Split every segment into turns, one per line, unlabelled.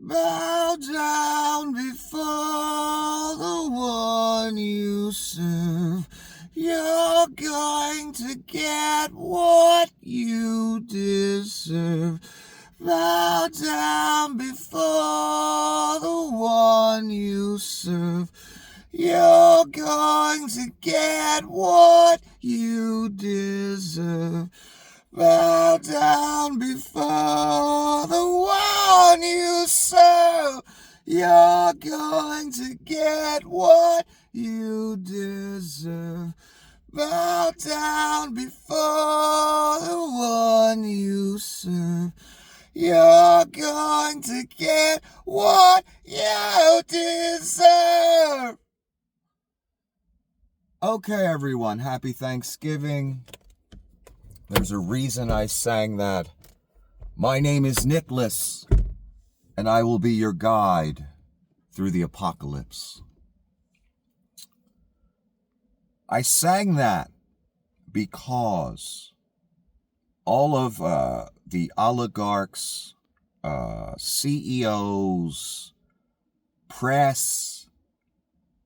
Bow down before the one you serve. You're going to get what you deserve. Bow down before the one you serve. You're going to get what you deserve. Bow down before the one you serve. You're going to get what you deserve. Bow down before the one you serve. You're going to get what you deserve. Okay, everyone, happy Thanksgiving. There's a reason I sang that. My name is Nicholas, and I will be your guide through the apocalypse. I sang that because all of the oligarchs, CEOs, press,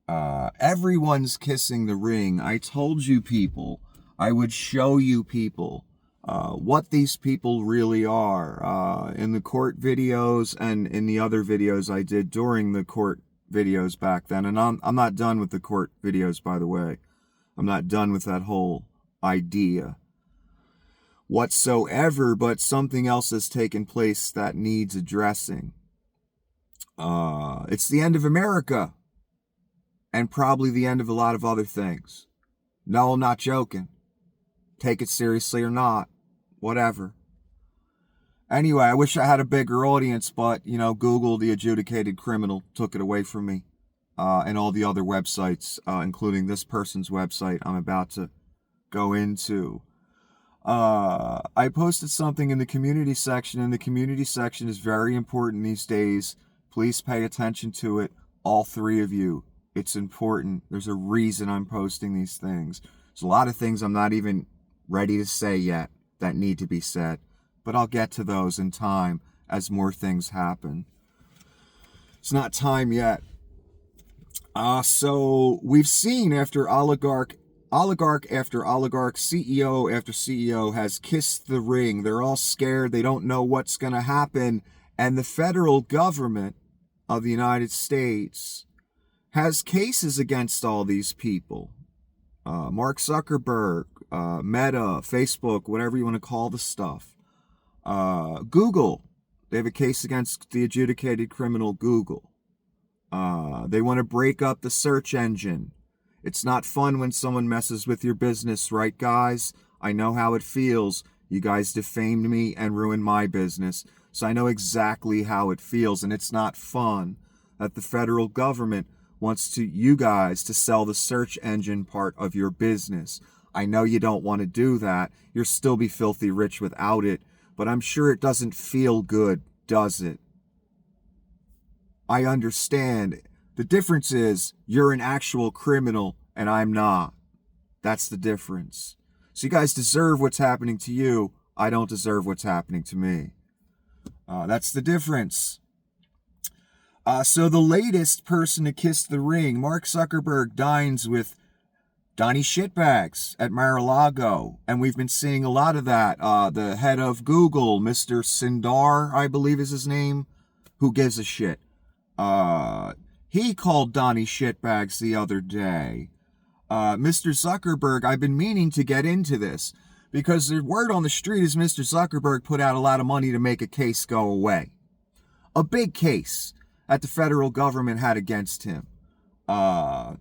everyone's kissing the ring. I told you people, I would show you people what these people really are in the court videos and in the other videos I did during the court videos back then. And I'm not done with the court videos, by the way. I'm not done with that whole idea whatsoever, but something else has taken place that needs addressing. It's the end of America, and probably the end of a lot of other things. No, I'm not joking. Take it seriously or not, whatever. Anyway, I wish I had a bigger audience, but, Google, the adjudicated criminal, took it away from me. And all the other websites, including this person's website I'm about to go into. I posted something in the community section, and the community section is very important these days. Please pay attention to it, all three of you. It's important. There's a reason I'm posting these things. There's a lot of things I'm not even ready to say yet that need to be said, but I'll get to those in time as more things happen. It's not time yet. So we've seen after oligarch after oligarch, CEO after CEO has kissed the ring. They're all scared. They don't know what's going to happen. And the federal government of the United States has cases against all these people. Mark Zuckerberg, Meta, Facebook, whatever you want to call the stuff. Google, they have a case against the adjudicated criminal Google. They want to break up the search engine. It's not fun when someone messes with your business, right, guys? I know how it feels. You guys defamed me and ruined my business, so I know exactly how it feels, and it's not fun that the federal government wants you guys to sell the search engine part of your business. I know you don't want to do that. You'll still be filthy rich without it, but I'm sure it doesn't feel good, does it? I understand. The difference is you're an actual criminal and I'm not. That's the difference. So you guys deserve what's happening to you. I don't deserve what's happening to me. That's the difference. So the latest person to kiss the ring, Mark Zuckerberg dines with Donnie Shitbags at Mar-a-Lago. And we've been seeing a lot of that. The head of Google, Mr. Sundar, I believe is his name. Who gives a shit? He called Donnie Shitbags the other day. Mr. Zuckerberg, I've been meaning to get into this because the word on the street is Mr. Zuckerberg put out a lot of money to make a case go away. A big case that the federal government had against him. And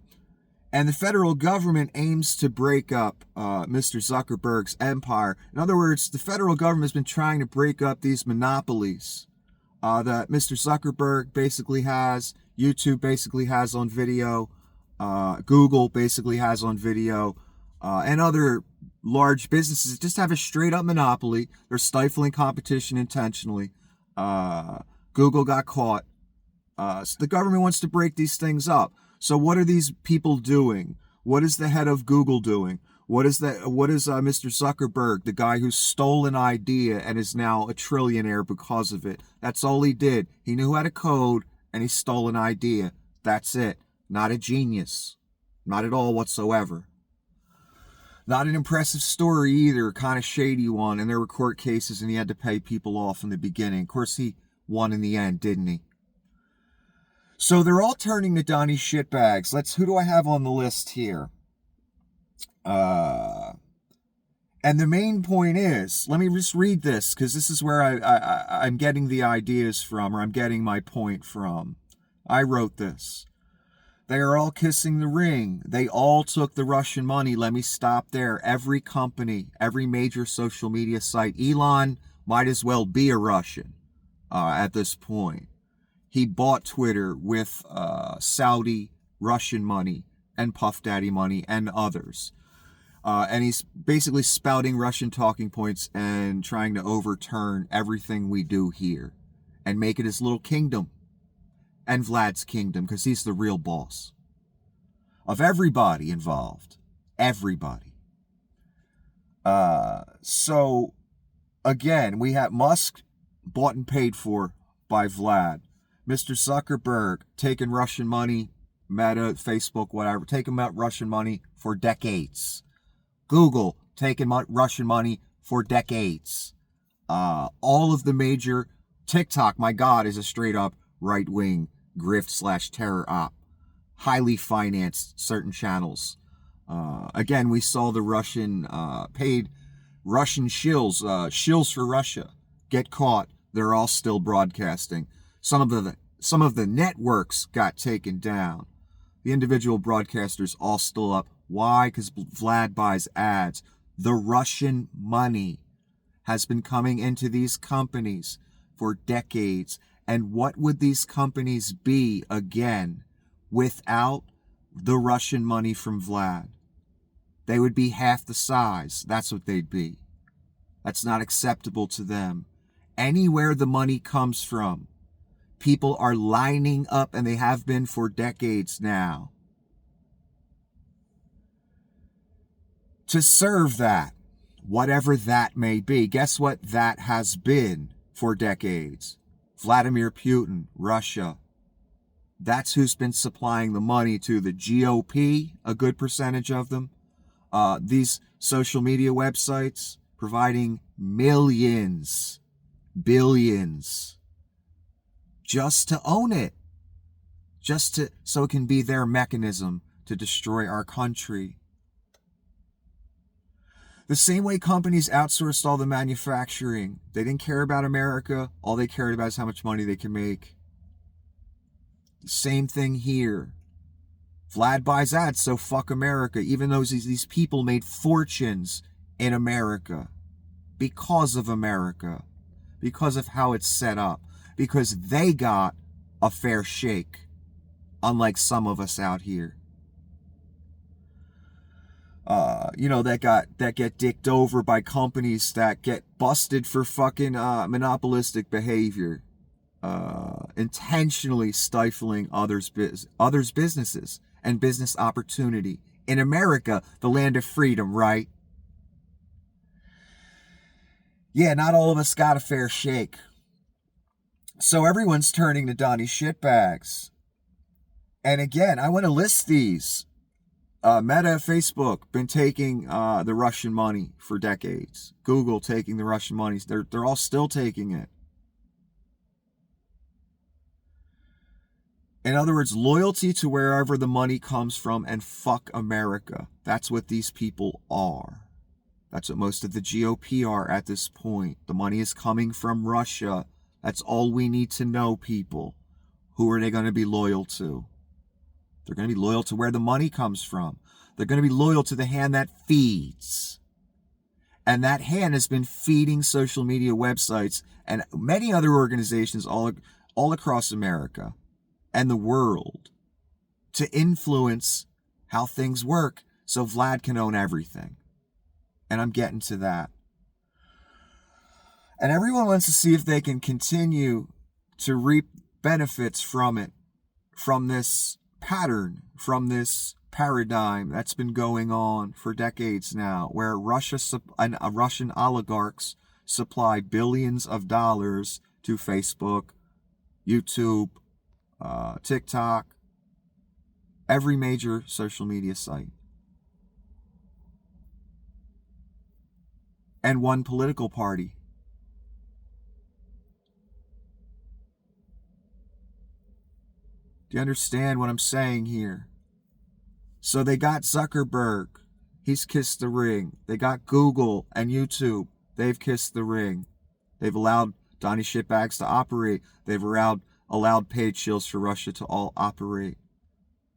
the federal government aims to break up Mr. Zuckerberg's empire. In other words, the federal government has been trying to break up these monopolies that Mr. Zuckerberg basically has, YouTube basically has on video, Google basically has on video, and other large businesses just have a straight up monopoly. They're stifling competition intentionally. Google got caught. So the government wants to break these things up. So what are these people doing? What is the head of Google doing? What is that? What is Mr. Zuckerberg, the guy who stole an idea and is now a trillionaire because of it? That's all he did. He knew how to code and he stole an idea. That's it. Not a genius. Not at all whatsoever. Not an impressive story either, kind of shady one, and there were court cases and he had to pay people off in the beginning. Of course, he won in the end, didn't he? So they're all turning to Donnie shitbags. Who do I have on the list here? And the main point is, let me just read this, because this is where I'm getting the ideas from, or I'm getting my point from. I wrote this. They are all kissing the ring. They all took the Russian money. Let me stop there. Every company, every major social media site, Elon might as well be a Russian at this point. He bought Twitter with Saudi Russian money and Puff Daddy money and others. And he's basically spouting Russian talking points and trying to overturn everything we do here and make it his little kingdom and Vlad's kingdom, because he's the real boss of everybody involved. Everybody. So, again, we have Musk bought and paid for by Vlad. Mr. Zuckerberg taking Russian money, Meta, Facebook, whatever, taking out Russian money for decades. Google taking Russian money for decades. All of the major, TikTok, my God, is a straight up right-wing grift / terror op. Highly financed certain channels. Again, we saw the Russian paid Russian shills for Russia get caught. They're all still broadcasting. Some of the networks got taken down. The individual broadcasters all still up. Why? Because Vlad buys ads. The Russian money has been coming into these companies for decades. And what would these companies be, again, without the Russian money from Vlad? They would be half the size. That's what they'd be. That's not acceptable to them. Anywhere the money comes from, people are lining up, and they have been for decades now, to serve that, whatever that may be. Guess what that has been for decades? Vladimir Putin, Russia. That's who's been supplying the money to the GOP, a good percentage of them. These social media websites providing millions, billions, just to own it. So it can be their mechanism to destroy our country. The same way companies outsourced all the manufacturing. They didn't care about America. All they cared about is how much money they can make. The same thing here. Vlad buys ads, so fuck America. Even though these people made fortunes in America. Because of America. Because of how it's set up. Because they got a fair shake. Unlike some of us out here. That get dicked over by companies that get busted for fucking monopolistic behavior, intentionally stifling others' businesses and business opportunity in America, the land of freedom, right? Yeah, not all of us got a fair shake. So everyone's turning to Donnie shitbags. And again, I want to list these. Meta, Facebook, been taking the Russian money for decades. Google taking the Russian money. They're all still taking it. In other words, loyalty to wherever the money comes from, and fuck America. That's what these people are. That's what most of the GOP are at this point. The money is coming from Russia. That's all we need to know, people. Who are they going to be loyal to? They're going to be loyal to where the money comes from. They're going to be loyal to the hand that feeds. And that hand has been feeding social media websites and many other organizations all across America and the world to influence how things work so Vlad can own everything. And I'm getting to that. And everyone wants to see if they can continue to reap benefits from it, from this pattern, from this paradigm that's been going on for decades now, where Russian oligarchs supply billions of dollars to Facebook, YouTube, TikTok, every major social media site. And one political party. Do you understand what I'm saying here? So they got Zuckerberg. He's kissed the ring. They got Google and YouTube. They've kissed the ring. They've allowed Donnie Shitbags to operate. They've allowed paid shills for Russia to all operate.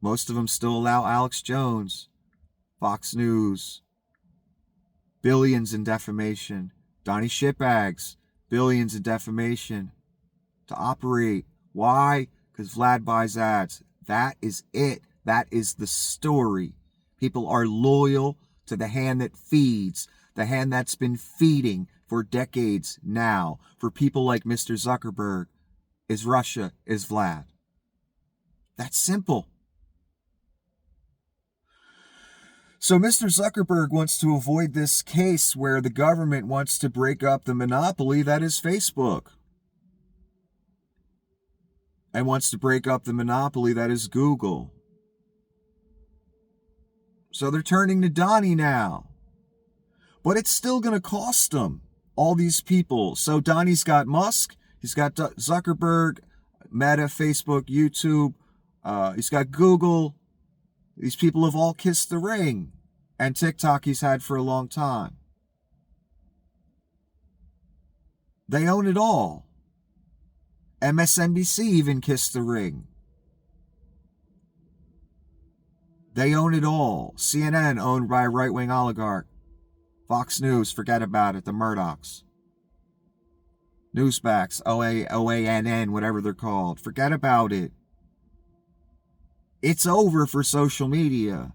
Most of them still allow Alex Jones, Fox News, billions in defamation. Donnie Shitbags, billions in defamation to operate. Why? Because Vlad buys ads. That is it. That is the story. People are loyal to the hand that feeds, the hand that's been feeding for decades now. For people like Mr. Zuckerberg, is Russia, is Vlad. That's simple. So Mr. Zuckerberg wants to avoid this case where the government wants to break up the monopoly that is Facebook. And wants to break up the monopoly that is Google. So they're turning to Donnie now. But it's still going to cost them, all these people. So Donnie's got Musk, he's got Zuckerberg, Meta, Facebook, YouTube, he's got Google. These people have all kissed the ring. And TikTok he's had for a long time. They own it all. MSNBC even kissed the ring. They own it all. CNN owned by a right-wing oligarch. Fox News, forget about it, the Murdochs. Newsmax, OANN, whatever they're called. Forget about it. It's over for social media.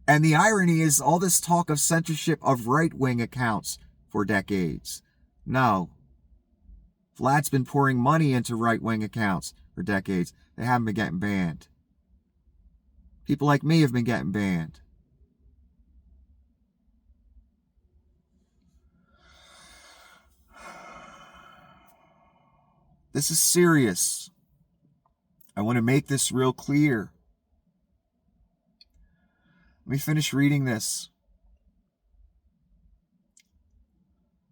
And the irony is all this talk of censorship of right-wing accounts for decades. No. Vlad's been pouring money into right-wing accounts for decades. They haven't been getting banned. People like me have been getting banned. This is serious. I want to make this real clear. Let me finish reading this.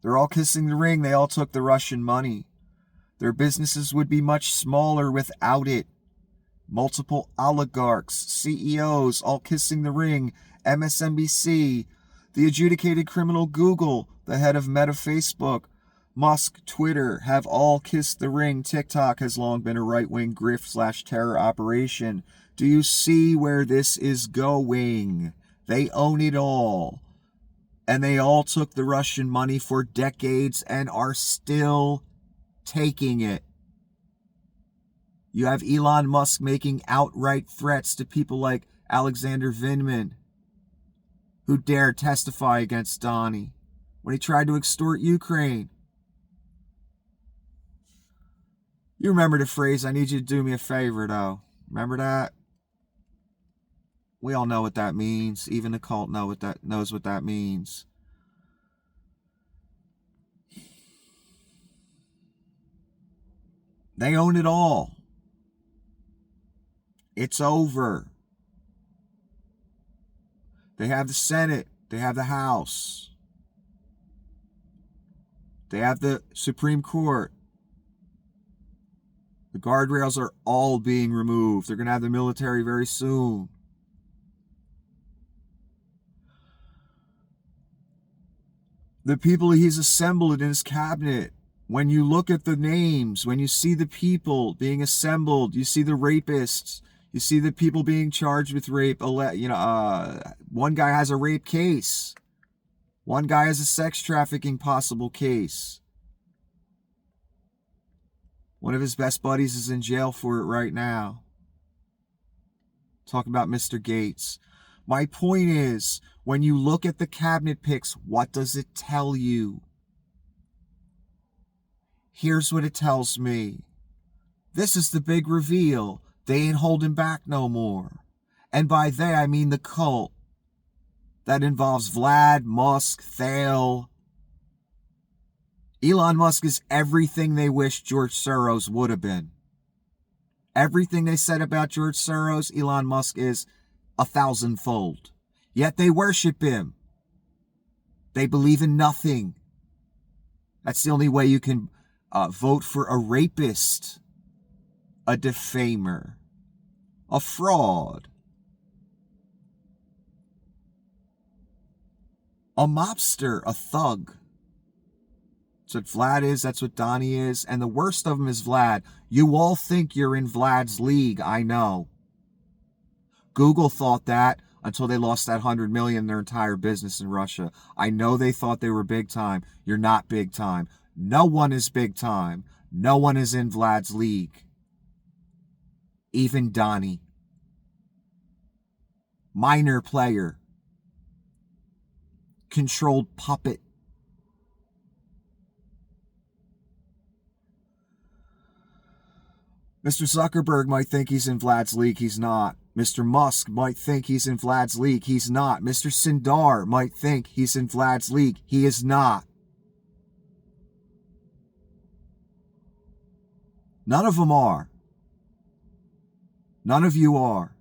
They're all kissing the ring. They all took the Russian money. Their businesses would be much smaller without it. Multiple oligarchs, CEOs, all kissing the ring. MSNBC, the adjudicated criminal Google, the head of Meta Facebook, Musk, Twitter, have all kissed the ring. TikTok has long been a right-wing grift/terror operation. Do you see where this is going? They own it all. And they all took the Russian money for decades and are still taking it. You have Elon Musk making outright threats to people like Alexander Vindman, who dared testify against Donnie when he tried to extort Ukraine. You remember the phrase, I need you to do me a favor, though. Remember that? We all know what that means. Even the cult knows what that means. They own it all. It's over. They have the Senate. They have the House. They have the Supreme Court. The guardrails are all being removed. They're going to have the military very soon. The people he's assembled in his cabinet, when you look at the names, when you see the people being assembled, you see the rapists, you see the people being charged with rape. One guy has a rape case. One guy has a sex trafficking possible case. One of his best buddies is in jail for it right now. Talking about Mr. Gates. My point is, when you look at the cabinet picks, what does it tell you? Here's what it tells me. This is the big reveal. They ain't holding back no more. And by they, I mean the cult that involves Vlad, Musk, Thale. Elon Musk is everything they wish George Soros would have been. Everything they said about George Soros, Elon Musk is 1,000-fold. Yet they worship him. They believe in nothing. That's the only way you can vote for a rapist, a defamer, a fraud, a mobster, a thug. That's what Vlad is. That's what Donnie is. And the worst of them is Vlad. You all think you're in Vlad's league. I know. Google thought that until they lost that 100 million in their entire business in Russia. I know they thought they were big time. You're not big time. No one is big time. No one is in Vlad's league. Even Donnie. Minor player. Controlled puppet. Mr. Zuckerberg might think he's in Vlad's league. He's not. Mr. Musk might think he's in Vlad's league. He's not. Mr. Sundar might think he's in Vlad's league. He is not. None of them are. None of you are.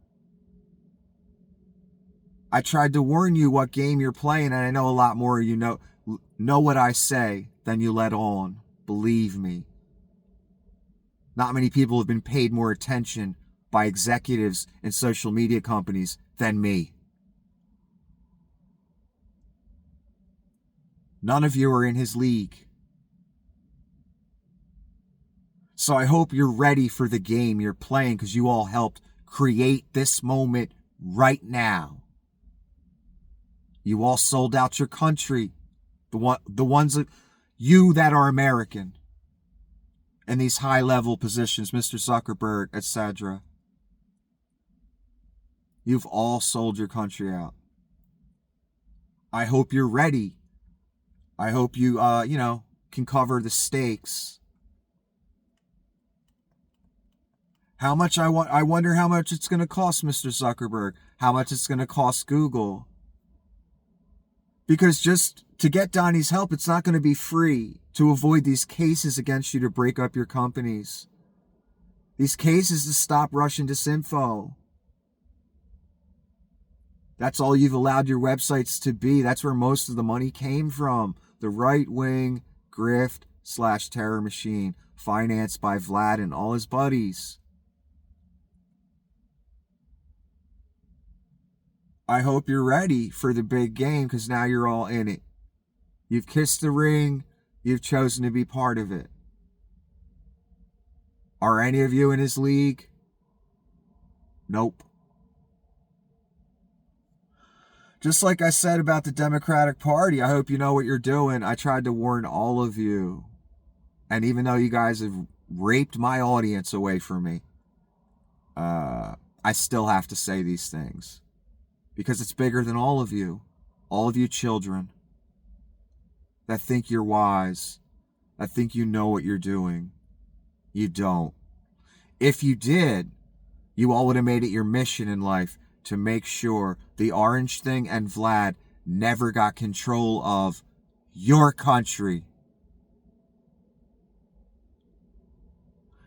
I tried to warn you what game you're playing, and I know a lot more of you know what I say than you let on. Believe me. Not many people have been paid more attention by executives in social media companies than me. None of you are in his league. So I hope you're ready for the game you're playing, because you all helped create this moment right now. You all sold out your country. The ones that you that are American in these high-level positions, Mr. Zuckerberg, etc. You've all sold your country out. I hope you're ready. I hope you, can cover the stakes. How much I wonder how much it's going to cost, Mr. Zuckerberg. How much it's going to cost Google. Because just to get Donnie's help, it's not going to be free to avoid these cases against you to break up your companies. These cases to stop Russian disinfo. That's all you've allowed your websites to be. That's where most of the money came from. The right-wing grift/terror machine financed by Vlad and all his buddies. I hope you're ready for the big game, because now you're all in it. You've kissed the ring. You've chosen to be part of it. Are any of you in his league? Nope. Just like I said about the Democratic Party, I hope you know what you're doing. I tried to warn all of you. And even though you guys have raped my audience away from me, I still have to say these things. Because it's bigger than all of you children that think you're wise, that think you know what you're doing. You don't. If you did, you all would have made it your mission in life to make sure the Orange Thing and Vlad never got control of your country.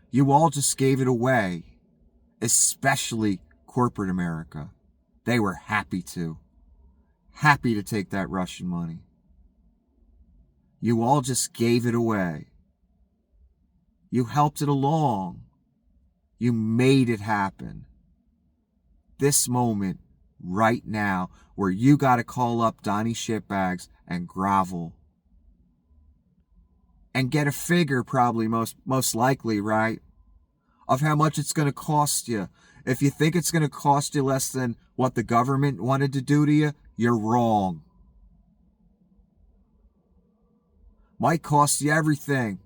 You all just gave it away, especially corporate America. They were happy to take that Russian money. You all just gave it away. You helped it along. You made it happen. This moment, right now, where you got to call up Donnie Shitbags and grovel. And get a figure, probably most likely, right? Of how much it's going to cost you. If you think it's going to cost you less than what the government wanted to do to you, you're wrong. Might cost you everything.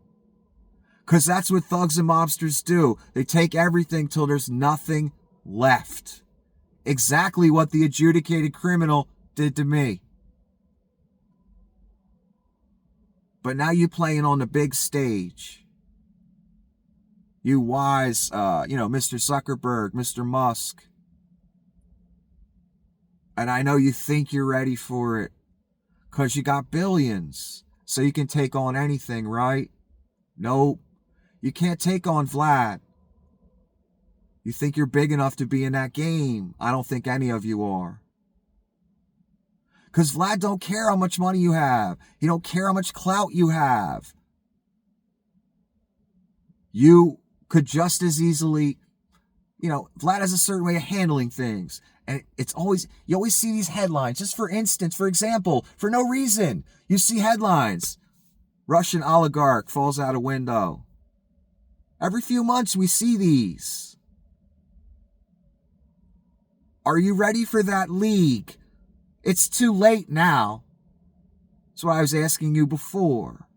Because that's what thugs and mobsters do. They take everything till there's nothing left. Exactly what the adjudicated criminal did to me. But now you're playing on the big stage. You wise, Mr. Zuckerberg, Mr. Musk. And I know you think you're ready for it because you got billions. So you can take on anything, right? Nope. You can't take on Vlad. You think you're big enough to be in that game. I don't think any of you are. Because Vlad don't care how much money you have. He don't care how much clout you have. You could just as easily, Vlad has a certain way of handling things. And it's always, you always see these headlines. Just for instance, for example, for no reason, you see headlines. Russian oligarch falls out a window. Every few months we see these. Are you ready for that league? It's too late now. That's what I was asking you before.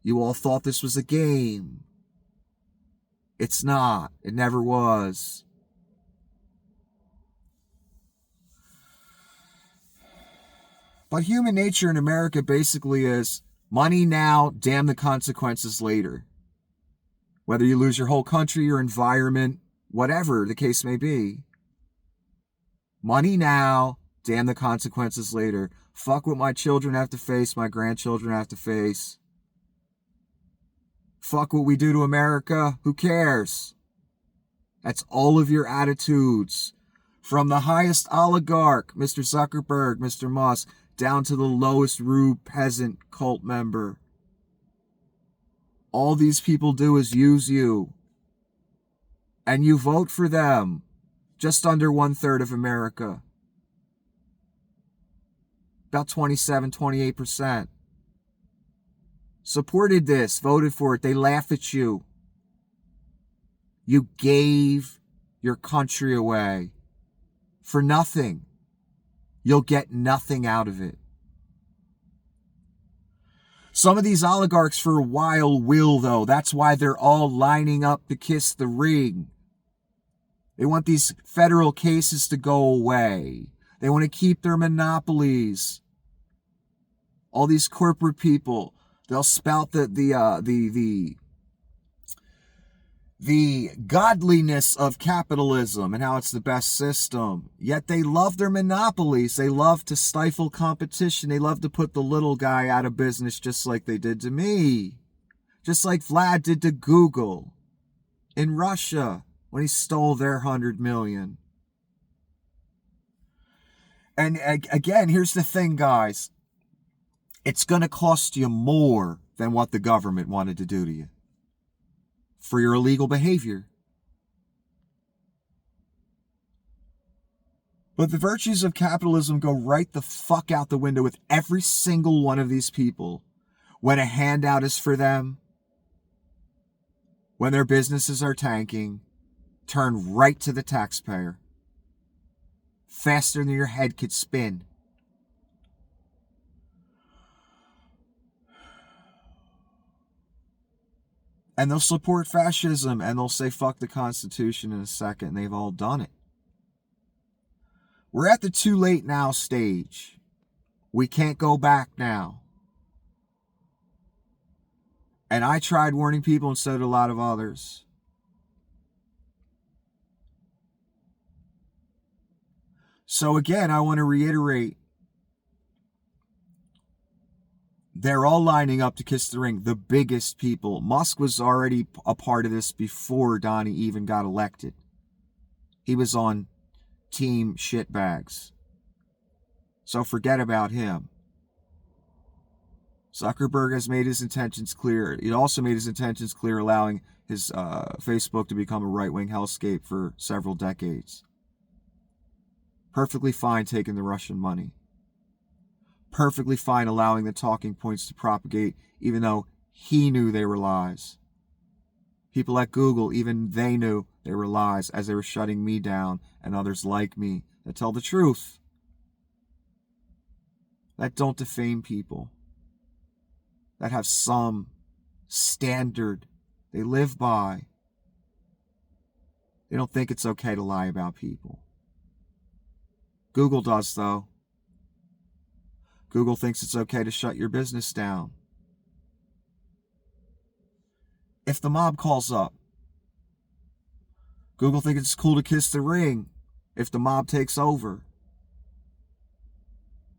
You all thought this was a game. It's not. It never was. But human nature in America basically is money now, damn the consequences later. Whether you lose your whole country, your environment, whatever the case may be. Money now, damn the consequences later. Fuck what my children have to face, my grandchildren have to face. Fuck what we do to America, who cares? That's all of your attitudes. From the highest oligarch, Mr. Zuckerberg, Mr. Musk, down to the lowest rude peasant cult member. All these people do is use you. And you vote for them. Just under 1/3 of America. About 27-28%. Supported this, voted for it. They laugh at you. You gave your country away for nothing. You'll get nothing out of it. Some of these oligarchs for a while will, though. That's why they're all lining up to kiss the ring. They want these federal cases to go away. They want to keep their monopolies. All these corporate people, they'll spout the godliness of capitalism and how it's the best system. Yet they love their monopolies. They love to stifle competition. They love to put the little guy out of business just like they did to me. Just like Vlad did to Google in Russia when he stole their 100 million. And again, here's the thing, guys. It's going to cost you more than what the government wanted to do to you for your illegal behavior. But the virtues of capitalism go right the fuck out the window with every single one of these people. When a handout is for them, when their businesses are tanking, turn right to the taxpayer. Faster than your head could spin. And they'll support fascism and they'll say fuck the Constitution in a second. And they've all done it. We're at the too late now stage. We can't go back now. And I tried warning people and so did a lot of others. So again, I want to reiterate. They're all lining up to kiss the ring. The biggest people. Musk was already a part of this before Donnie even got elected. He was on team shitbags. So forget about him. Zuckerberg has made his intentions clear. He also made his intentions clear, allowing his Facebook to become a right-wing hellscape for several decades. Perfectly fine taking the Russian money. Perfectly fine allowing the talking points to propagate, even though he knew they were lies. People at Google, even they knew they were lies as they were shutting me down and others like me that tell the truth. That don't defame people. That have some standard they live by. They don't think it's okay to lie about people. Google does, though. Google thinks it's okay to shut your business down. If the mob calls up, Google thinks it's cool to kiss the ring if the mob takes over.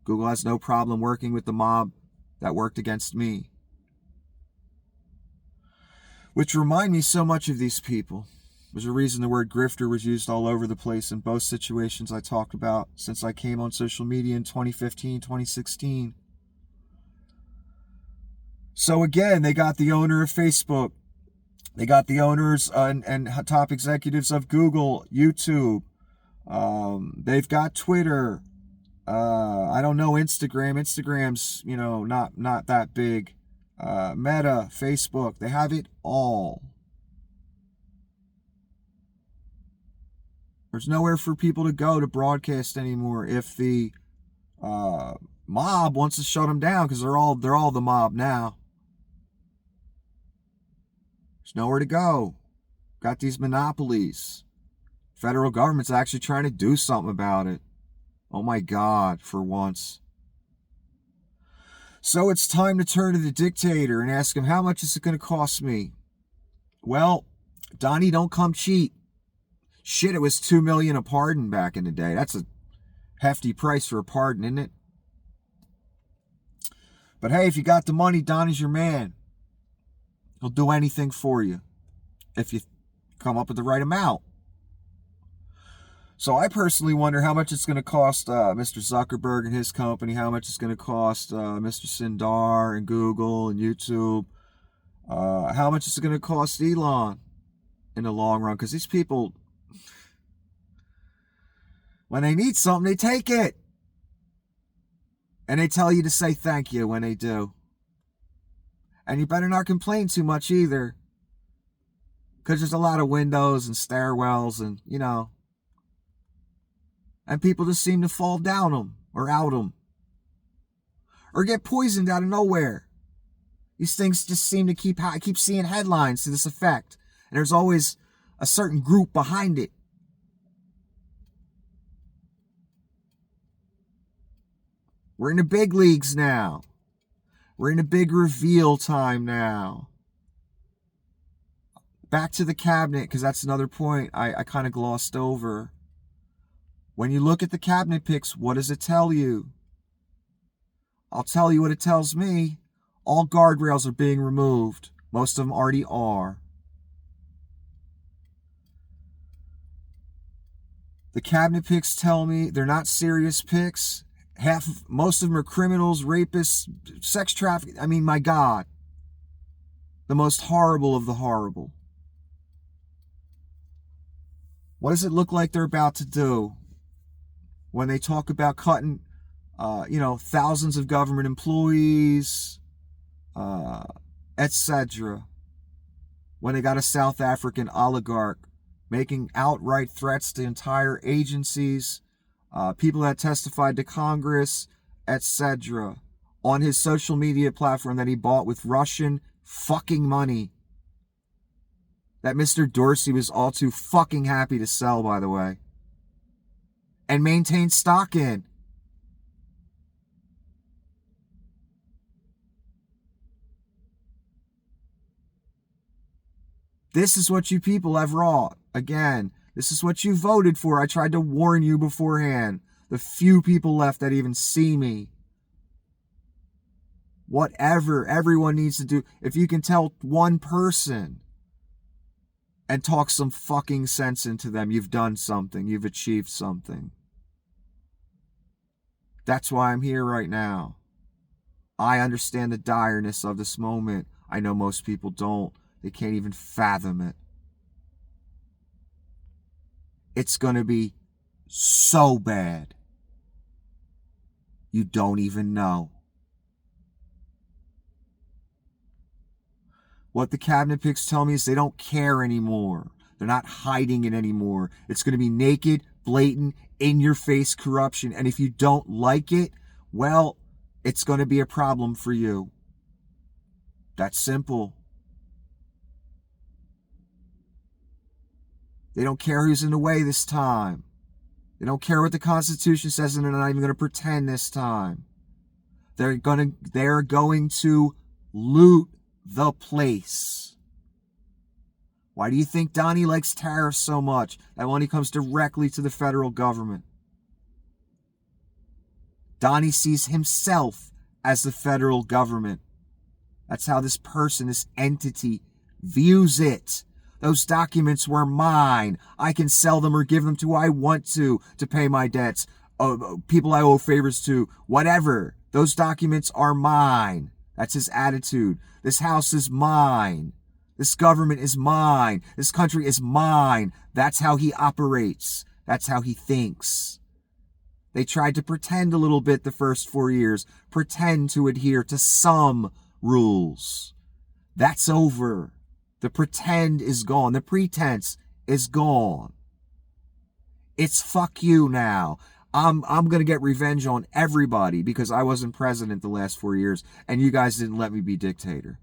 Google has no problem working with the mob that worked against me. Which remind me so much of these people. There's a reason the word grifter was used all over the place in both situations I talked about since I came on social media in 2015, 2016. So again, they got the owner of Facebook. They got the owners and top executives of Google, YouTube. They've got Twitter. I don't know, Instagram. Instagram's, not that big. Meta, Facebook. They have it all. There's nowhere for people to go to broadcast anymore if the mob wants to shut them down, because they're all the mob now. There's nowhere to go. Got these monopolies. Federal government's actually trying to do something about it. Oh my God, for once. So it's time to turn to the dictator and ask him, how much is it going to cost me? Well, Donnie, don't come cheap. Shit, it was $2 million a pardon back in the day. That's a hefty price for a pardon, isn't it? But hey, if you got the money, Donnie's your man. He'll do anything for you if you come up with the right amount. So I personally wonder how much it's going to cost Mr. Zuckerberg and his company, how much it's going to cost Mr. Sundar and Google and YouTube, how much it's going to cost Elon in the long run. Because these people, when they need something, they take it. And they tell you to say thank you when they do. And you better not complain too much either. Because there's a lot of windows and stairwells and, and people just seem to fall down them or out them. Or get poisoned out of nowhere. These things just seem to keep seeing headlines to this effect. And there's always a certain group behind it. We're in the big leagues now. We're in a big reveal time now. Back to the cabinet, because that's another point I kind of glossed over. When you look at the cabinet picks, what does it tell you? I'll tell you what it tells me. All guardrails are being removed. Most of them already are. The cabinet picks tell me they're not serious picks. Most of them are criminals, rapists, sex trafficking. I mean, my God. The most horrible of the horrible. What does it look like they're about to do when they talk about cutting, thousands of government employees, etc.? When they got a South African oligarch making outright threats to entire agencies, people that testified to Congress, etc., on his social media platform that he bought with Russian fucking money. That Mr. Dorsey was all too fucking happy to sell, by the way. And maintain stock in. This is what you people have wrought. Again, this is what you voted for. I tried to warn you beforehand. The few people left that even see me. Whatever everyone needs to do. If you can tell one person and talk some fucking sense into them, you've done something. You've achieved something. That's why I'm here right now. I understand the direness of this moment. I know most people don't. They can't even fathom it. It's going to be so bad. You don't even know. What the cabinet picks tell me is they don't care anymore. They're not hiding it anymore. It's going to be naked, blatant, in-your-face corruption. And if you don't like it, well, it's going to be a problem for you. That's simple. They don't care who's in the way this time. They don't care what the Constitution says, and they're not even going to pretend this time. They're going to loot the place. Why do you think Donnie likes tariffs so much? That money comes directly to the federal government. Donnie sees himself as the federal government. That's how this person, this entity, views it. Those documents were mine. I can sell them or give them to who I want to pay my debts, people I owe favors to, whatever. Those documents are mine. That's his attitude. This house is mine. This government is mine. This country is mine. That's how he operates. That's how he thinks. They tried to pretend a little bit the first 4 years, pretend to adhere to some rules. That's over. The pretend is gone. The pretense is gone. It's fuck you now. I'm going to get revenge on everybody because I wasn't president the last 4 years and you guys didn't let me be dictator.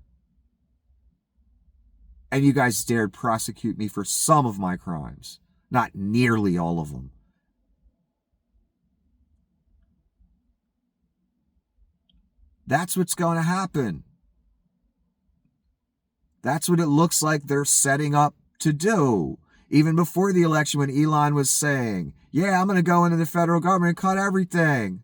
And you guys dared prosecute me for some of my crimes. Not nearly all of them. That's what's going to happen. That's what it looks like they're setting up to do. Even before the election when Elon was saying, yeah, I'm going to go into the federal government and cut everything.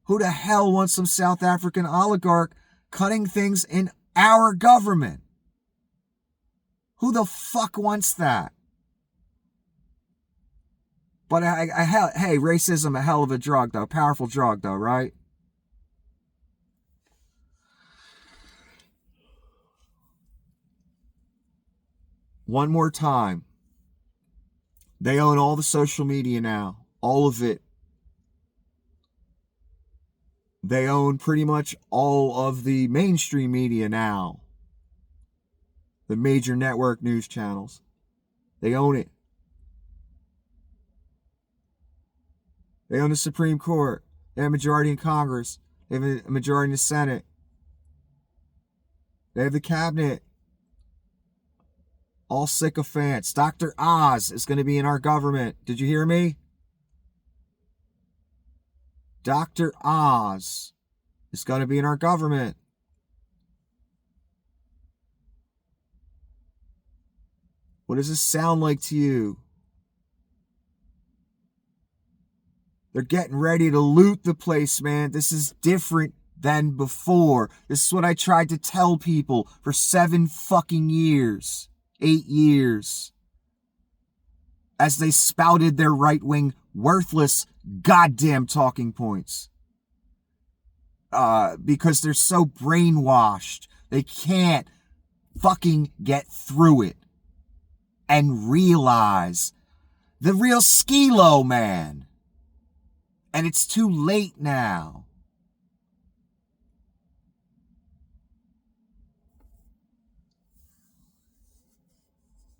Who the hell wants some South African oligarch cutting things in our government? Who the fuck wants that? But hey, racism, a hell of a drug though. Powerful drug though, right? One more time. They own all the social media now. All of it. They own pretty much all of the mainstream media now. The major network news channels. They own it. They own the Supreme Court. They have a majority in Congress. They have a majority in the Senate. They have the cabinet. All sycophants. Dr. Oz is going to be in our government. Did you hear me? Dr. Oz is going to be in our government. What does this sound like to you? They're getting ready to loot the place, man. This is different than before. This is what I tried to tell people for 7 fucking years. 8 years. As they spouted their right-wing, worthless, goddamn talking points. Because they're so brainwashed. They can't fucking get through it. And realize the real skilo, man. And it's too late now.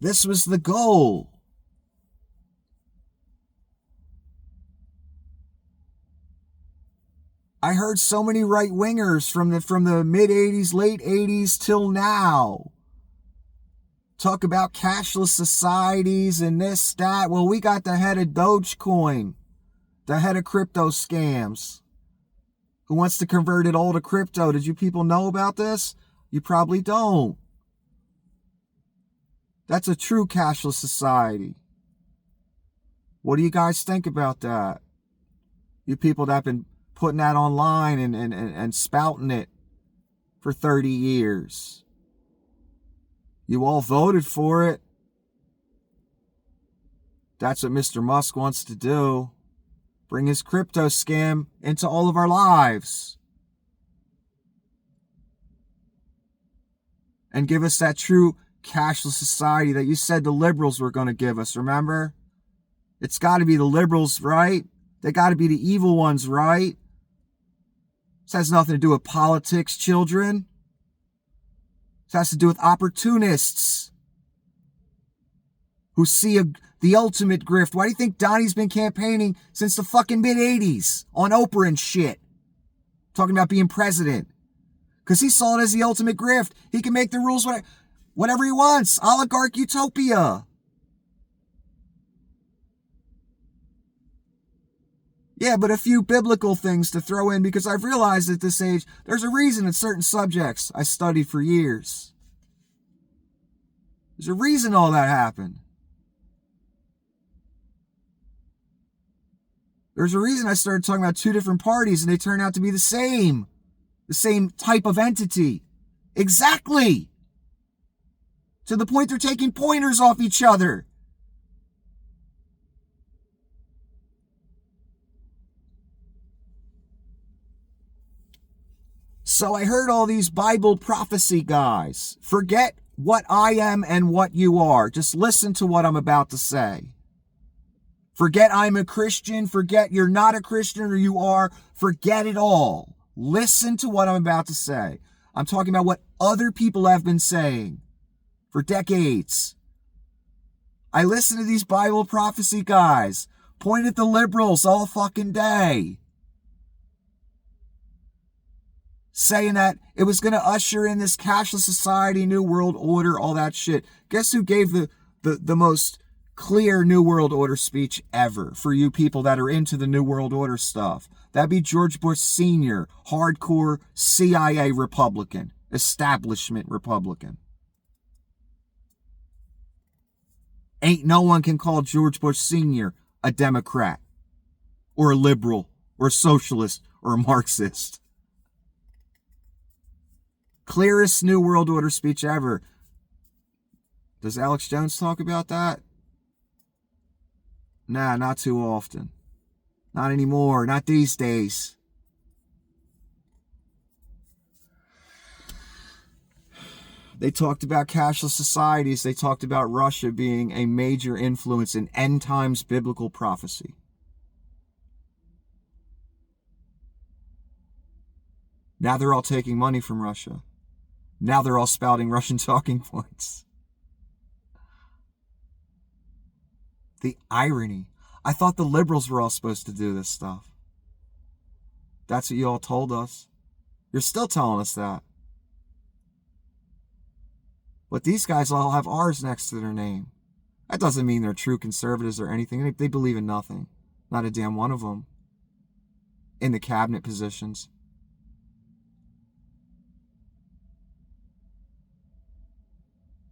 This was the goal. I heard so many right-wingers from the mid-'80s, late 80s till now talk about cashless societies and this, that. Well, we got the head of Dogecoin, the head of crypto scams, who wants to convert it all to crypto. Did you people know about this? You probably don't. That's a true cashless society. What do you guys think about that? You people that have been putting that online and spouting it for 30 years. You all voted for it. That's what Mr. Musk wants to do. Bring his crypto scam into all of our lives. And give us that true cashless society that you said the liberals were going to give us, remember? It's got to be the liberals, right? They got to be the evil ones, right? This has nothing to do with politics, children. This has to do with opportunists who see the ultimate grift. Why do you think Donnie's been campaigning since the fucking mid-'80s on Oprah and shit? Talking about being president. Because he saw it as the ultimate grift. He can make the rules whatever he wants. Oligarch utopia. Yeah, but a few biblical things to throw in because I've realized at this age, there's a reason in certain subjects I studied for years. There's a reason all that happened. There's a reason I started talking about two different parties and they turn out to be the same type of entity. Exactly. To the point they're taking pointers off each other. So I heard all these Bible prophecy guys. Forget what I am and what you are. Just listen to what I'm about to say. Forget I'm a Christian. Forget you're not a Christian or you are. Forget it all. Listen to what I'm about to say. I'm talking about what other people have been saying for decades. I listen to these Bible prophecy guys point at the liberals all fucking day, saying that it was going to usher in this cashless society, new world order, all that shit. Guess who gave the most clear new world order speech ever for you people that are into the new world order stuff? That'd be George Bush Sr., hardcore CIA Republican, establishment Republican. Ain't no one can call George Bush Sr. a Democrat or a liberal or a socialist or a Marxist. Clearest New World Order speech ever. Does Alex Jones talk about that? Nah, not too often. Not anymore. Not these days. They talked about cashless societies. They talked about Russia being a major influence in end times biblical prophecy. Now they're all taking money from Russia. Now they're all spouting Russian talking points. The irony. I thought the liberals were all supposed to do this stuff. That's what you all told us. You're still telling us that. But these guys all have R's next to their name. That doesn't mean they're true conservatives or anything. They believe in nothing. Not a damn one of them. In the cabinet positions.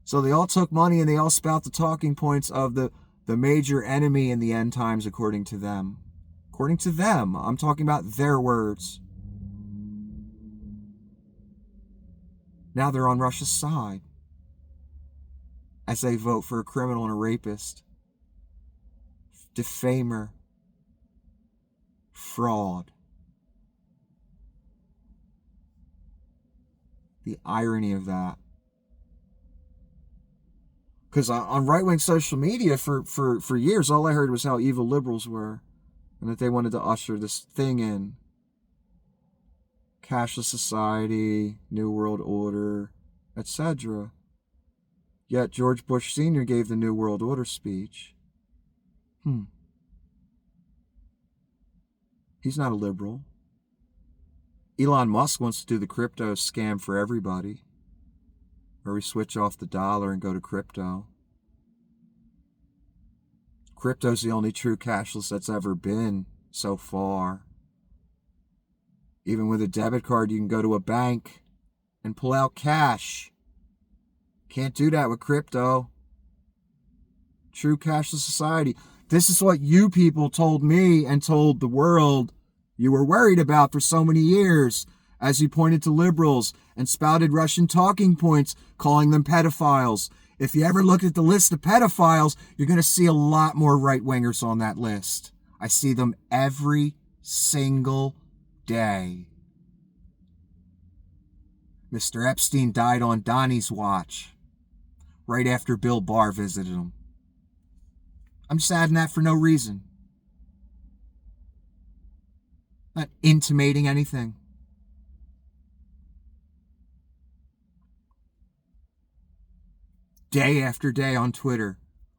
So they all took money and they all spout the talking points of the major enemy in the end times according to them. According to them. I'm talking about their words. Now they're on Russia's side. As they vote for a criminal and a rapist. Defamer. Fraud. The irony of that. Because on right-wing social media for years, all I heard was how evil liberals were. And that they wanted to usher this thing in. Cashless society, New World Order, etc. Yet George Bush Sr. gave the New World Order speech. He's not a liberal. Elon Musk wants to do the crypto scam for everybody. Where we switch off the dollar and go to crypto. Crypto's the only true cashless that's ever been so far. Even with a debit card, you can go to a bank and pull out cash. Can't do that with crypto. True cashless society. This is what you people told me and told the world you were worried about for so many years. As you pointed to liberals and spouted Russian talking points, calling them pedophiles. If you ever look at the list of pedophiles, you're going to see a lot more right-wingers on that list. I see them every single day. Mr. Epstein died on Donnie's watch, right after Bill Barr visited him. I'm just adding that for no reason. Not intimating anything. Day after day on Twitter,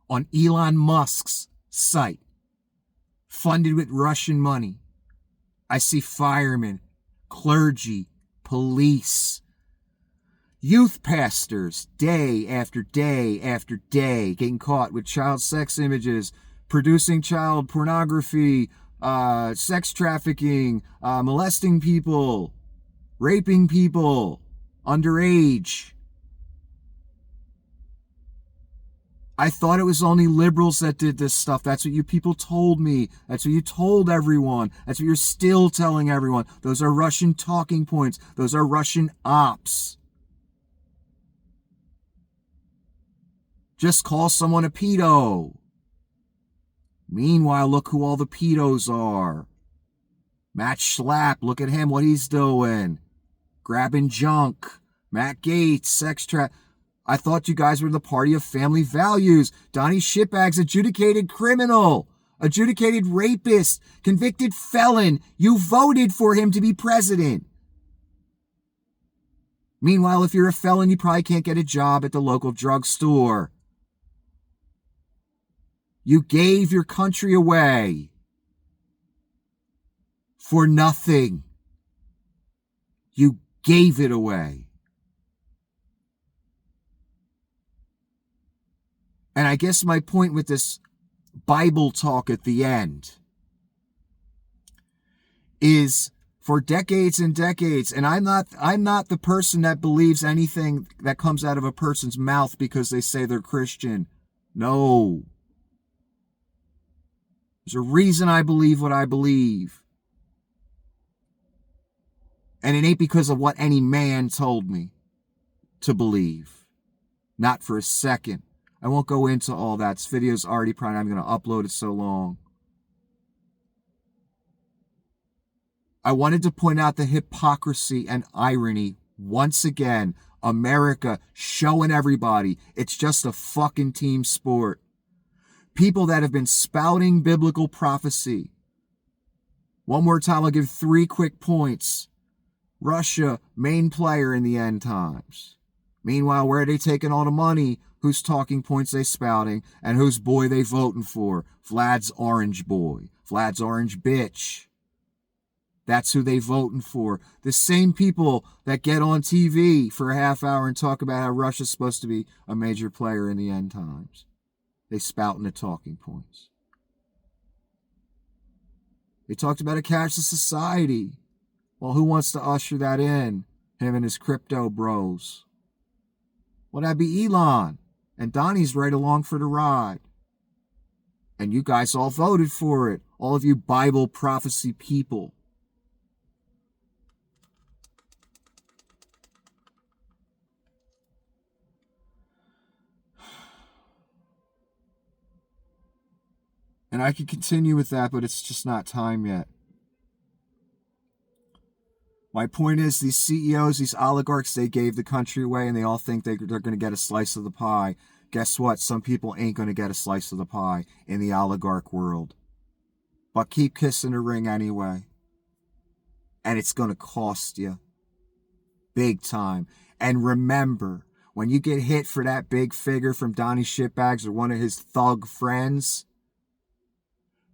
on Elon Musk's site, funded with Russian money, I see firemen, clergy, police, youth pastors, day after day after day, getting caught with child sex images, producing child pornography, sex trafficking, molesting people, raping people, underage. I thought it was only liberals that did this stuff. That's what you people told me. That's what you told everyone. That's what you're still telling everyone. Those are Russian talking points. Those are Russian ops. Just call someone a pedo. Meanwhile, look who all the pedos are. Matt Schlapp, look at him, what he's doing. Grabbing junk. Matt Gaetz, sex trap. I thought you guys were the party of family values. Donnie Shitbags, adjudicated criminal, adjudicated rapist, convicted felon. You voted for him to be president. Meanwhile, if you're a felon, you probably can't get a job at the local drugstore. You gave your country away for nothing. You gave it away. And I guess my point with this Bible talk at the end is for decades and decades, and I'm not the person that believes anything that comes out of a person's mouth because they say they're Christian. No. There's a reason I believe what I believe. And it ain't because of what any man told me to believe. Not for a second. I won't go into all that. This video's already probably, I'm going to upload it so long. I wanted to point out the hypocrisy and irony once again. America showing everybody it's just a fucking team sport. People that have been spouting biblical prophecy. One more time, I'll give 3 quick points. Russia, main player in the end times. Meanwhile, where are they taking all the money? Whose talking points they spouting? And whose boy they voting for? Vlad's orange boy. Vlad's orange bitch. That's who they voting for. The same people that get on TV for a half hour and talk about how Russia's supposed to be a major player in the end times. They spouting the talking points. They talked about a cashless society. Well, who wants to usher that in? Him and his crypto bros. Well, that'd be Elon. And Donnie's right along for the ride. And you guys all voted for it. All of you Bible prophecy people. And I could continue with that, but it's just not time yet. My point is, these CEOs, these oligarchs, they gave the country away and they all think they're going to get a slice of the pie. Guess what? Some people ain't going to get a slice of the pie in the oligarch world. But keep kissing the ring anyway. And it's going to cost you. Big time. And remember, when you get hit for that big figure from Donnie Shitbags or one of his thug friends,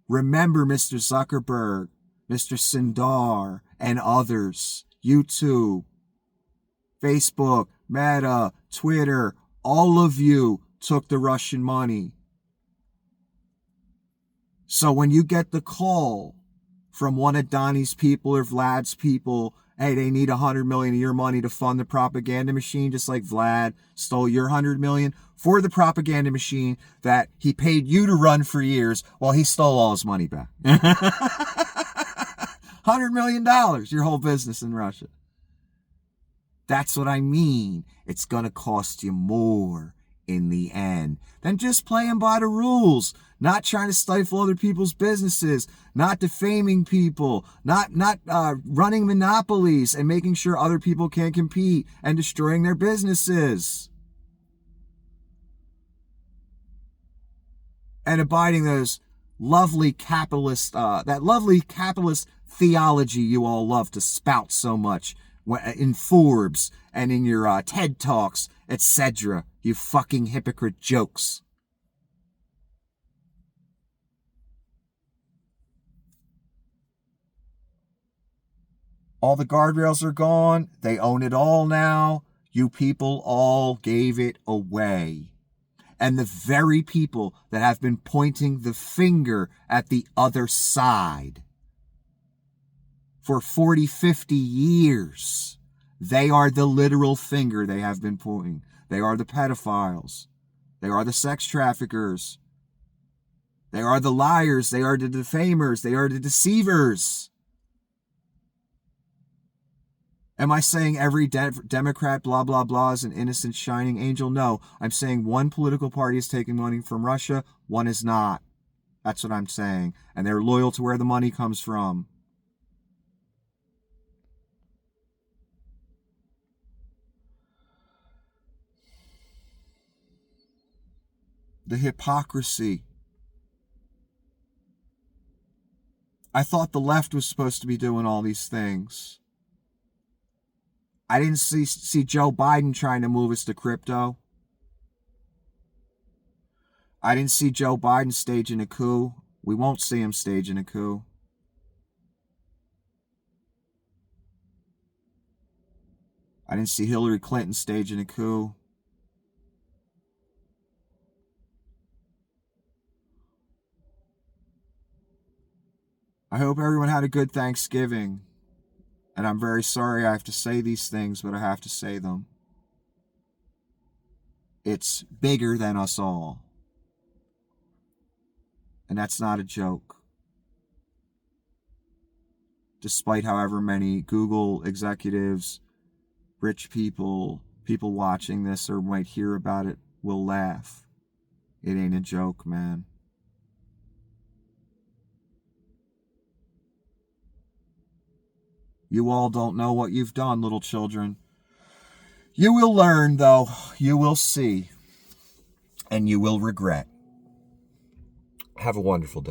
remember Mr. Zuckerberg, Mr. Sundar, and others, YouTube, Facebook, Meta, Twitter, all of you took the Russian money. So when you get the call from one of Donnie's people or Vlad's people, hey, they need $100 million of your money to fund the propaganda machine, just like Vlad stole your $100 million for the propaganda machine that he paid you to run for years while he stole all his money back. $100 million, your whole business in Russia. That's what I mean. It's going to cost you more in the end than just playing by the rules, not trying to stifle other people's businesses, not defaming people, not running monopolies and making sure other people can't compete and destroying their businesses. And abiding those lovely capitalist, that lovely capitalist theology you all love to spout so much in Forbes and in your TED Talks, etc. You fucking hypocrite jokes. All the guardrails are gone. They own it all now. You people all gave it away. And the very people that have been pointing the finger at the other side for 40, 50 years, they are the literal finger they have been pointing. They are the pedophiles. They are the sex traffickers. They are the liars. They are the defamers. They are the deceivers. Am I saying every Democrat blah, blah, blah is an innocent shining angel? No. I'm saying one political party is taking money from Russia. One is not. That's what I'm saying. And they're loyal to where the money comes from. The hypocrisy. I thought the left was supposed to be doing all these things. I didn't see Joe Biden trying to move us to crypto. I didn't see Joe Biden staging a coup. We won't see him staging a coup. I didn't see Hillary Clinton staging a coup. I hope everyone had a good Thanksgiving. And I'm very sorry I have to say these things, but I have to say them. It's bigger than us all. And that's not a joke. Despite however many Google executives, rich people, people watching this or might hear about it will laugh. It ain't a joke, man. You all don't know what you've done, little children. You will learn, though. You will see. And you will regret. Have a wonderful day.